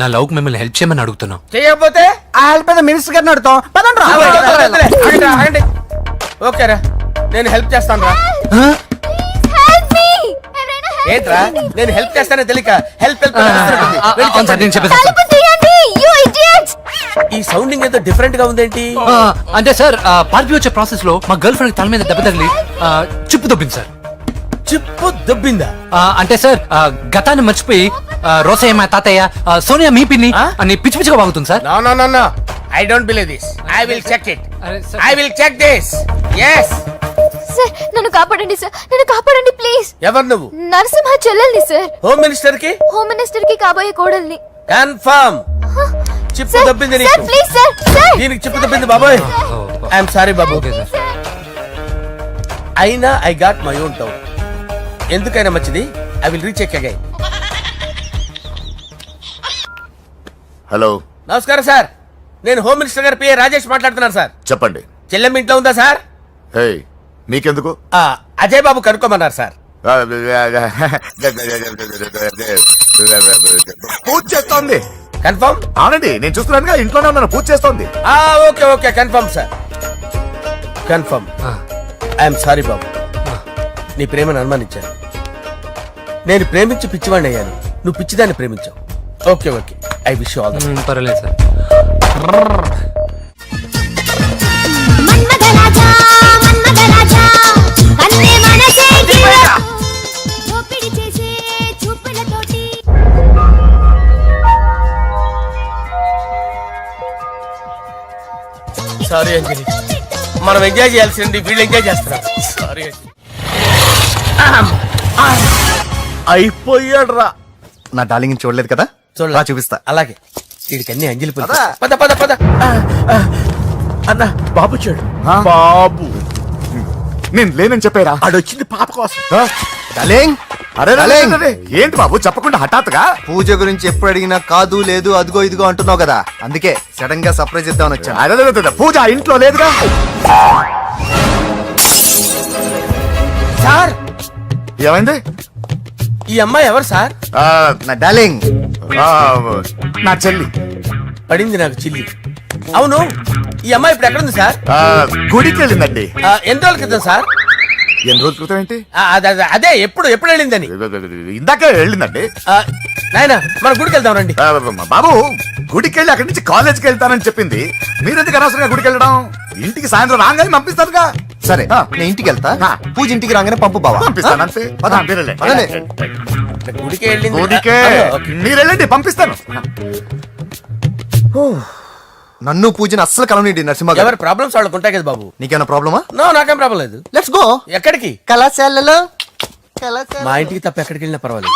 నా లవ్ మిమ్మల్ని హెల్ప్ చేయమని అడుగుతున్నాం. చేయకపోతే ఆ హెల్ప్ అయితే మినిస్టర్ గారిని అడుగుతాం. ఆగండి. ఓకేరా, నేను హెల్ప్ చేస్తాను రా. ఏంట్రా, నేను హెల్ప్ చేస్తానే తెలియక హెల్ప్ నేను చెప్పేసి ఈ సౌండింగ్ ఏదో డిఫరెంట్ గా ఉందేంటి? అంటే సార్ పార్టీ వచ్చే ప్రాసెస్ లో మా గర్ల్ ఫ్రెండ్ తల మీద దెబ్బ తగిలి చిప్పు దొబ్బింది సార్. చిప్పు దొబ్బిందా? అంటే సార్ గతాన్ని మర్చిపోయి రోసయ్య మా తాతయ్య సోనియా మీ పిన్ని అని పిచ్చి పిచ్చిగా బాగుతుంది sir. No I don't believe this. I will check it. I will check this. yes sir నన్ను కాపాడండి సార్, నన్ను కాపాడండి ప్లీజ్. ఎవరు నువ్వు? నరసింహ చెల్లెల్ని సార్. హోమ్ మినిస్టర్ కి? హోమ్ మినిస్టర్ కి కాబోయే కోడల్ని. కన్ఫర్మ్ చిప్పు దొబ్బింది సార్ నీకు. Please sir. సార్ దీనికి చిప్పు దొబ్బింది బాబోయ్. ఐఎమ్ సారీ బాబు. అయినా I got my own doubt. ఎందుకైనా మంచిది, I will recheck again. Hello, నమస్కారం సార్, నేను హోమ్ మినిస్టర్ గారి పిఏ రాజేష్ మాట్లాడుతున్నాను సార్. చెప్పండి. చెల్లెమ్మ ఇంట్లో ఉందా సార్? హే, మీకెందుకు? అజయ్ బాబు కనుక్కోమన్నారు సార్. పూజ చేస్తోంది. కన్ఫర్మ్? అవునండి, నేను చూస్తున్నానుగా, ఇంట్లోనే ఉన్నాను, పూజ చేస్తోంది. Okay confirm sir, confirm. I'm sorry బాబు, నీ ప్రేమను అనుమానించాను. నేను ప్రేమించి పిచ్చివాడిని అయ్యాను, నువ్వు పిచ్చిదాన్ని ప్రేమించావు. Okay I wish all the best. పర్వాలేదు సార్. సారీ అంజలి, మనం ఎంజాయ్ చేయాల్సింది వీళ్ళు ఎంజాయ్ చేస్తున్నారు. సారీ అంజలి. అయిపోయాడు రా. నా డార్లింగ్ చూడలేదు కదా, చూడలా, చూపిస్తా. అలాగే వీడికన్నీ అంజలి పద. పద. అన్న బాబు చూడు. బాబు నేను లేనని చెప్పారా? ఆడొచ్చింది పాప కోసం. డార్లింగ్, అరే డార్లింగ్, ఏంటి బాబు చెప్పకుండా హఠాత్తుగా? పూజ గురించి ఎప్పుడు అడిగినా కాదు లేదు అదిగో ఇదిగో అంటున్నావు కదా, అందుకే సడన్ గా సర్ప్రైజ్ ఇద్దామని వచ్చాను. అదే పూజ ఇంట్లో లేదుగా. సార్, ఏమైంది? ఈ అమ్మాయి ఎవరు సార్? నా డార్లింగ్, నా చెల్లి. పడింది నాకు చిల్లి. అవును, ఈ అమ్మాయి ఇప్పుడు ఎక్కడుంది సార్? గుడికి వెళ్ళిందండి. ఎన్ని రోజుల క్రితం సార్? ఎన్ని రోజుల క్రితం ఏంటి? అదే ఎప్పుడు వెళ్ళిందని. ఇందాకే వెళ్ళిందండి. నాయనా, మన గుడికి వెళ్దాం రండి. బాబు, గుడికి వెళ్ళి అక్కడి నుంచి కాలేజ్కి వెళ్తానని చెప్పింది. మీరెందుకు అనవసరంగా గుడికి వెళ్ళడం? ఇంటికి సాయంత్రం రాగానే పంపిస్తారుగా. సరే నేను ఇంటికి వెళ్తా, పూజ ఇంటికి రాగానే పంపు బావా. పంపిస్తాను అంతే. గుడికి వెళ్ళింది. గుడికే మీరు వెళ్ళండి, పంపిస్తాను. నన్ను పూజని అస్సలు కలవనీయండి నరసింహ గారు. ఎవరి ప్రాబ్లమ్స్ వాళ్ళకు ఉంటాయి కదా బాబు. నీకేమైనా ప్రాబ్లమా? నో, నాకేం ప్రాబ్లం లేదు. Let's go. ఎక్కడికి? కళాశాలలో. మా ఇంటికి తప్ప ఎక్కడికి వెళ్ళినా పర్వాలేదు.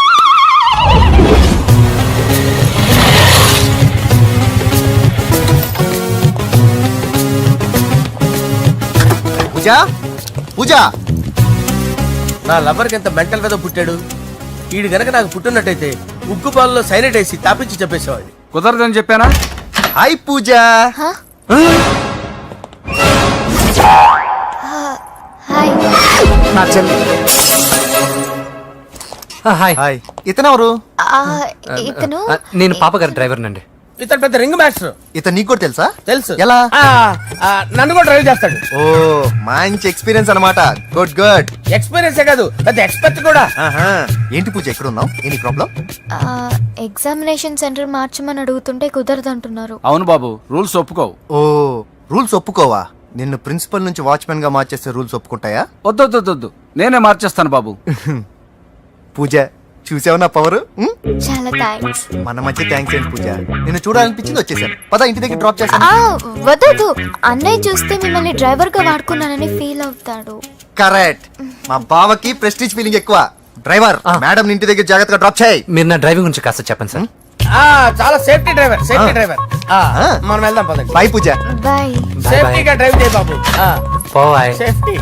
పూజ పూజ, నా లవర్కి ఎంత మెంటల్ వెద పుట్టాడు. ఈడు గనక నాకు పుట్టినట్టయితే ఉగ్గు పాలలో సైనట్ వేసి తాపించి చెప్పేసేవాడిని. కుదరదని చెప్పానా? హాయ్ పూజ. హాయ్. నా చెల్లి. హాయ్. హాయ్. ఇతనెవరు? ఇతను నేను పాప గారి డ్రైవర్ నండి. ఇతను పెద్ద రింగ్ మాస్టర్. ఇతను నీకు కూడా తెలుసా? తెలుసు. ఎలా? నన్ను కూడా డ్రైవ్ చేస్తాడు. ఓ మంచి ఎక్స్పీరియన్స్ అన్నమాట. Good good. ఎక్స్పీరియన్స్ కాదు, పెద్ద ఎక్స్పర్ట్ కూడా. ఏంటి పూజ ఎక్కడ ఉన్నావు? Any problem? ఎగ్జామినేషన్ సెంటర్ మార్చమని అడుగుతుంటే కుదరదంటున్నారు. అవును బాబు, రూల్స్ ఒప్పుకోవు. ఓ రూల్స్ ఒప్పుకోవా? నిన్ను ప్రిన్సిపల్ నుంచి వాచ్మెన్ గా మార్చేస్తే రూల్స్ ఒప్పుకుంటాయా? వద్దు, నేనే మార్చేస్తాను బాబు. పూజ చూసావు నా పవర్? చాలా థ్యాంక్స్. మన మధ్య థ్యాంక్స్ ఏంటి పూజ, నిన్ను చూడాలనిపించింది వచ్చేసాను. పద ఇంటి దగ్గర డ్రాప్ చేస్తాను. వద్దు, అన్నయ్య చూస్తే మిమ్మల్ని డ్రైవర్ గా వాడుకున్నానని ఫీల్ అవుతాడు. కరెక్ట్. మా బావకి ప్రెస్టీజ్ ఫీలింగ్ ఎక్కువ. డ్రైవర్, మేడం ఇంటి దగ్గర జాగ్రత్తగా డ్రాప్ చేయి. మీరు నా డ్రైవింగ్ గురించి కాస్త చెప్పండి సార్. చాలా సేఫ్టీ డ్రైవర్. మనం వెళ్దాం పదండి. బాయ్ పూజ. బాయ్. సేఫ్టీగా డ్రైవ్ చేయి బాబు. బాయ్. సేఫ్టీ.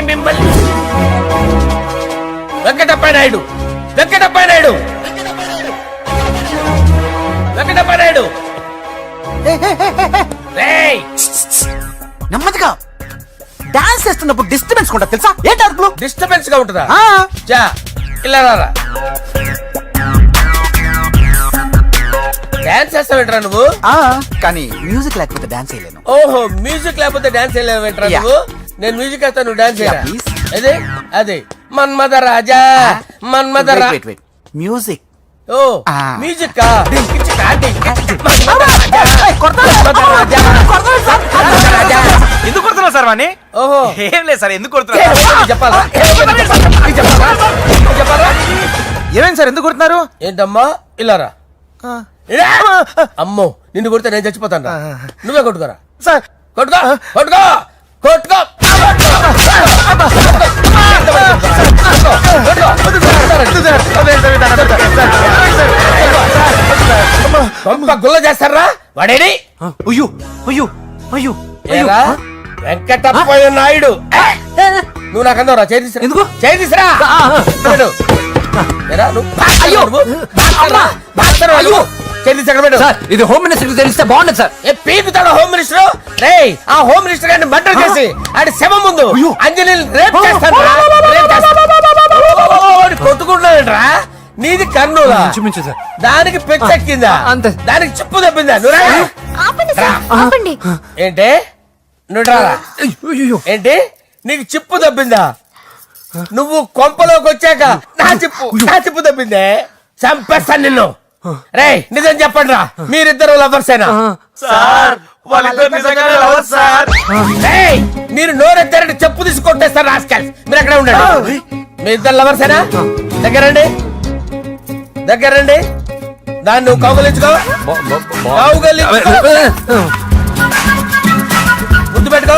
మిమ్మల్ని వెంకటప్ప నాయుడు. నెమ్మదిగా డాన్స్ చేస్తున్నప్పుడు డిస్టర్బెన్స్ కూడా తెలుసా ఏంటి అరుపులు డిస్టర్బెన్స్ గా ఉంటుందా ఆ, చా ఇలా రారా డాన్స్ చేస్తావేంట్రా నువ్వు ఆ, కానీ మ్యూజిక్ లేకపోతే డాన్స్ చేయలేను ఓహో మ్యూజిక్ లేకపోతే డాన్స్ చేయలేవేంట్రా Yeah. నువ్వు నేను మ్యూజిక్ వేస్తాను నువ్వు డాన్స్ చేయరా Yeah, please. అదే అదే మన్మద రాజా మన్మద రా మ్యూజిక్ ఓ Ah. మ్యూజిక్ రాజా ఎందుకు కొడుతున్నారు సార్ వాణ్ణి ఓహో ఏం లేదు సార్ ఎందుకు ఏ, కొడుతున్నారు నీకు చెప్పాలా నీకు చెప్పాలా ఏమైంది సార్ ఎందుకు కొడుతున్నారు ఏంటమ్మా ఇలా రా అమ్మో నిన్ను కొడితే నేను చచ్చిపోతాను రా. నువ్వే కొట్టుకోరా సార్ కొట్టుకో కొట్టుకో కొట్టుకో కొంప గుల్ల చేస్తారా వాడేడి అయ్యో అయ్యో అయ్యో ఏరా వెంకటప్పయ్య నాయుడు నువ్వు నాకు అందవరా చేయి తీసురా ఎందుకు? చేయి తీసురా పెట్టు. ఏరా, నువ్వు బాక్సర్వా నువ్వు? బాక్సర్వా నువ్వు? చేయి తీసి అక్కడ పెట్టు. సార్ ఇది హోమ్ మినిస్టర్ తెలిస్తే బాగుండదు సార్. ఏ పీకుతాడు హోమ్ మినిస్టర్ రేయ్ ఆ హోమ్ మినిస్టర్ గారిని మర్డర్ చేసి ఆడి శవం ముందు అంజలి రేప్ చేస్తాను కొట్టుకుంటున్నాడంట్రా నీది కన్నులా చూపించు సార్. దానికి పెచ్చెక్కిందా అంతే. దానికి చిప్పు తప్పిందా నువ్వు రా. ఆపండి సార్ ఆపండి ఏంటి నువ్వు రారా అయ్యో ఏంటి నీకు చిప్పు తప్పిందా నువ్వు కొంపలోకి వచ్చాక నా చిప్పు తప్పిందే చంపేస్తాను నిన్ను రేయ్ నిజం చెప్పండి రా మీరిద్దరు లవర్సేనా సార్ వాళ్ళిద్దరు నిజంగానే లవర్స్ సార్ రేయ్ మీరు నోరెత్తారంటే చెప్పు తీసి కొట్టేస్తారు రాస్కల్స్ మీరు ఎక్కడ ఉండండి మీ ఇద్దరు లవర్సేనా దగ్గరండి దగ్గరండి దాన్ని నువ్వు కౌగలించుకో కౌగలించుకో ముద్దు పెట్టుకో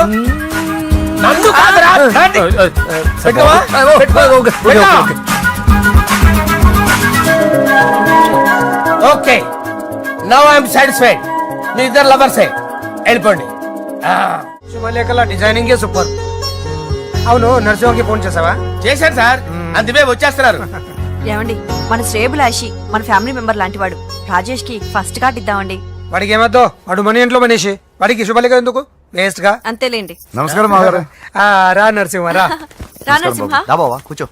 నన్ను కాదురా రండి. పెట్టుకోవా? పెట్టుకో. ఓకే నౌ ఐఎమ్ సాటిస్ఫైడ్ మీ ఇద్దరు లవర్సే వెళ్ళిపోండి శుభలేఖల డిజైనింగ్ సూపర్ అవును నరసింహకి ఫోన్ చేసావా చేశాను సార్ అందుకే వచ్చేస్తున్నారు ఏమండి మన శ్రేయబులాషి మన ఫ్యామిలీ మెంబర్ లాంటి వాడు రాజేష్ కి ఫస్ట్ కార్డ్ ఇద్దామండి వాడికి ఏమద్దో వాడు మన ఇంట్లో మనిషి వాడికి శుభలేఖ ఎందుకు వేస్ట్ గా అంతేలేండి నమస్కారం మాగారు ఆ, రా నరసింహ రా రా నరసింహ దా బావా కూర్చో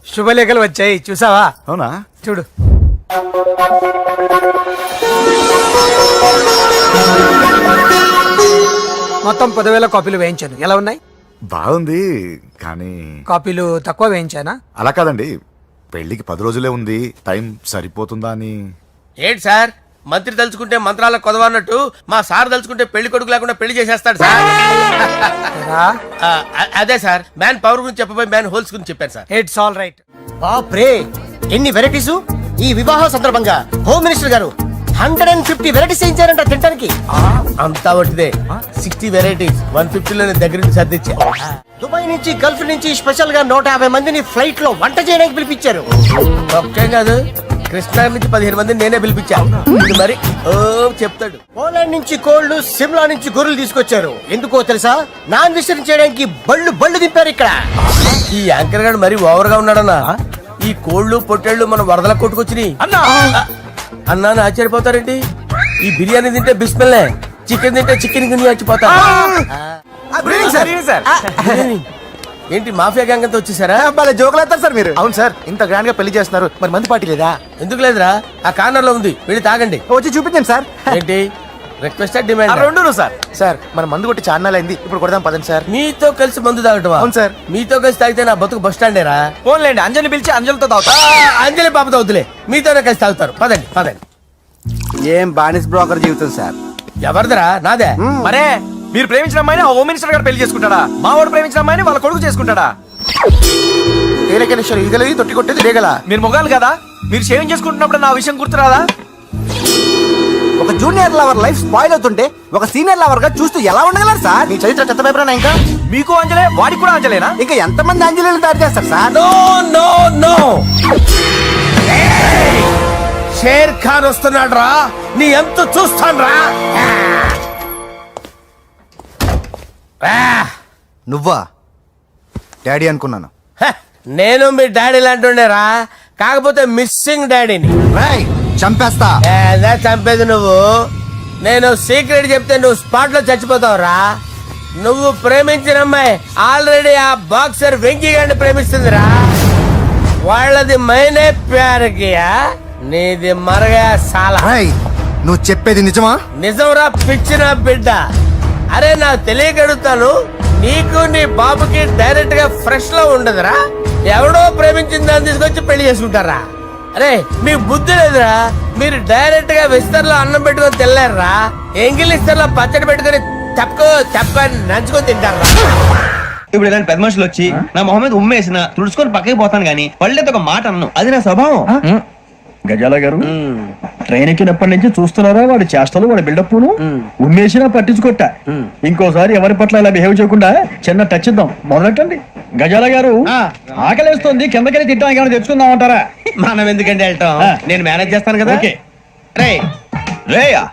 శుభలేఖలు వచ్చాయి చూసావా అవునా చూడు మొత్తం 10,000 కాపీలు వేయించాను ఎలా ఉన్నాయి బాగుంది కానీ కాపీలు తక్కువ వేయించానా అలా కాదండి పెళ్లికి 10 రోజులే ఉంది టైం సరిపోతుందా అని ఏంటి సార్ మంత్రి తలుచుకుంటే మంత్రాలకు కొదవన్నట్టు మా సార్ తలుచుకుంటే పెళ్లి కొడుకు లేకుండా పెళ్లి చేసేస్తాడు సార్ రా అదే సార్ మ్యాన్ పవర్ గురించి చెప్పబోయి మ్యాన్ హోల్స్ గురించి చెప్పారు సార్ ఇట్స్ ఆల్ రైట్ బాప్రే ఎన్ని వెరైటీస్ ఈ వివాహ సందర్భంగా హోమ్ మినిస్టర్ గారు 150 వెరైటీస్ చేయించారంట తినడానికి అంతా ఒకటిదే 60 వెరైటీస్ 150 లోనే దగ్గర నుంచి సర్దిచ్చా దుబాయ్ నుంచి గల్ఫ్ నుంచి స్పెషల్ గా 150 మందిని ఫ్లైట్ లో వంట చేయడానికి పిలిపించారు ఒక్కేం కాదు కృష్ణా నుంచి 15 మందిని నేనే పిలిపించా ఇది మరి ఓ చెప్తాడు పోలాండ్ నుంచి కోళ్లు సిమ్లా నుంచి గొర్రెలు తీసుకొచ్చారు ఎందుకో తెలుసా నాన్ వెజిటేరియన్ చేయడానికి బళ్ళు దింపారు ఇక్కడ ఈ యాంకర్ గారు మరి ఓవర్ గా ఉన్నాడన్నా ఈ కోళ్లు పొట్టేళ్లు మన వరదల కొట్టుకొచ్చినాయి అన్నాను ఆశ్చర్యపోతారేంటి ఈ బిర్యానీ తింటే బిస్మిల్లే చికెన్ తింటే చికెన్ గిన్నె వచ్చిపోతా ఏంటి మాఫియా గ్యాంగ్ అంతా వచ్చేసారా జోకులు వేస్తారు సార్ మీరు అవును సార్ ఇంత గ్రాండ్ గా పెళ్లి చేస్తున్నారు మరి మంది పార్టీ లేదా ఎందుకు లేదురా ఆ కార్నర్ లో ఉంది వెళ్ళి తాగండి వచ్చి చూపించండి సార్ ఏంటి రిక్వెస్ట్ డిమాండ్ రెండును సార్ సార్ మన మందు కొట్టి చాన్నాలు అయింది ఇప్పుడు కొడదాం పదండి సార్ మీతో కలిసి మందు తాగటమా అవును సార్. మీతో కలిసి తాగితే నా బతుకు బస్ స్టాండేరా ఫోన్లేండి అంజని పిలిచి అంజలితో తాగుతా అంజలి పాప తాగుతులే మీతోనే కలిసి తాగుతారు పదండి పదండి ఏం బానిస్ బ్రోకర్ జీవితం సార్ ఎవరిదరా నాదే మరే మీరు ప్రేమించిన అమ్మాయిని ఆ హోమ్ మినిస్టర్ గారు పెళ్లి చేసుకుంటాడా మా వాడు ప్రేమించిన అమ్మాయిని వాళ్ళ కొడుకు చేసుకుంటాడా తేలికనేశ్వరం ఈగలది తొట్టి కొట్టేది రేగల మీరు మొగాలు కదా మీరు షేవింగ్ చేసుకుంటున్నప్పుడు నా విషయం గుర్తురాదా ఒక జూనియర్ లవర్ లైఫ్ స్పాయిల్ అవుతుంటే ఒక సీనియర్ లవర్ గా చూస్తూ ఎలా ఉండగలరు సార్ మీ చరిత్ర చెత్త పేపర్ ఇంకా మీకు అంజలే వాడికి కూడా అంజలేనా ఇంకా ఎంతమంది అంజలీలు దాడి చేస్తారు sir no no no Sher Khan వస్తున్నాడు రా నీ ఎంత చూస్తాను రా నువ్వా డాడీ అనుకున్నాను నేను మీ డాడీ లాంటి కాకపోతే మిస్సింగ్ డాడీని రేయ్, చంపేస్తా చంపేది నువ్వు నేను సీక్రెట్ చెప్తే నువ్వు స్పాట్ లో చచ్చిపోతావు రా నువ్వు ప్రేమించిన అమ్మాయి ఆల్రెడీ ఆ బాక్సర్ వెంకీ గారిని ప్రేమిస్తుందిరా. వాళ్ళది మైనే ప్యార్ కియా, నీది మరగా సాలా. రేయ్, నువ్వు చెప్పేది నిజమా? నిజంరా పిచ్చిన బిడ్డ. అరే నాకు తెలియగడుగుతాను, నీకు నీ బాబుకి డైరెక్ట్ గా ఫ్రెష్ లో ఉండదురా. ఎవడో ప్రేమించిన దాన్ని తీసుకొచ్చి పెళ్లి చేసుకుంటారా? అరే మీకు బుద్ధి లేదురా. మీరు డైరెక్ట్ గా విస్తర్లో అన్నం పెట్టుకొని తినలేరురా. ఎంగిల్ ఇస్తర్లో పచ్చడి పెట్టుకొని తప్పని నంచుకొని తింటారా? ఇప్పుడు ఇలాంటి పెద్ద మనుషులు వచ్చి నా మొహం మీద ఉమ్మేసిన తుడుచుకొని పక్కకి పోతాను గానీ వాళ్ళతో ఒక మాట అన్ను, అది నా స్వభావం. గజాల గారు ట్రైన్ ఎక్కినప్పటి నుంచి చూస్తున్నారా వాడి చేష్టలు, వాడి బిల్డప్ ఉమ్మేసినా పట్టించుకోట. ఇంకోసారి ఎవరి పట్ల ఇలా బిహేవ్ చేయకుండా చిన్న టచ్ ఇద్దాం. మొదలెట్టండి. గజాల గారు ఆకలేస్తుంది, కిందకెళ్ళి తింటాం, ఏమైనా తెచ్చుకుందాం అంటారా? మనం ఎందుకంటే వెళ్తాం, నేను మేనేజ్ చేస్తాను కదా. ఓకే. రే రేయా